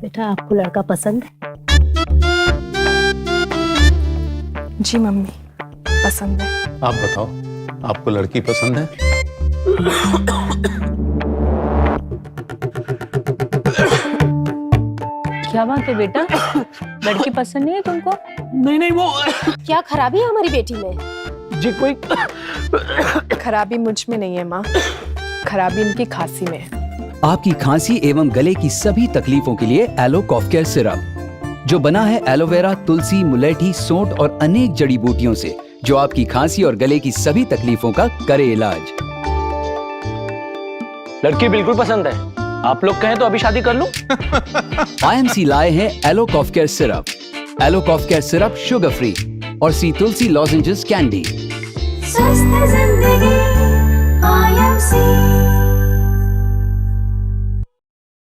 बेटा आपको लड़का पसंद है? जी मम्मी, पसंद है। आप बताओ, आपको लड़की पसंद है? क्या बात है बेटा, लड़की पसंद नहीं है तुमको? नहीं वो क्या खराबी है हमारी बेटी में? जी कोई खराबी मुझ में नहीं है माँ, खराबी इनकी खांसी में है। आपकी खांसी एवं गले की सभी तकलीफों के लिए एलो कॉफ केयर सिरप, जो बना है एलोवेरा, तुलसी, मुलेठी, सोंठ और अनेक जड़ी बूटियों से, जो आपकी खांसी और गले की सभी तकलीफों का करे इलाज। लड़की बिल्कुल पसंद है, आप लोग कहें तो अभी शादी कर लूं? IMC लाए हैं एलो कॉफ केयर सिरप। एलो कॉफ केयर सिरप शुगर फ्री और सी तुलसी लॉजेंजेस कैंडी। स्वस्थ जिंदगी IMC।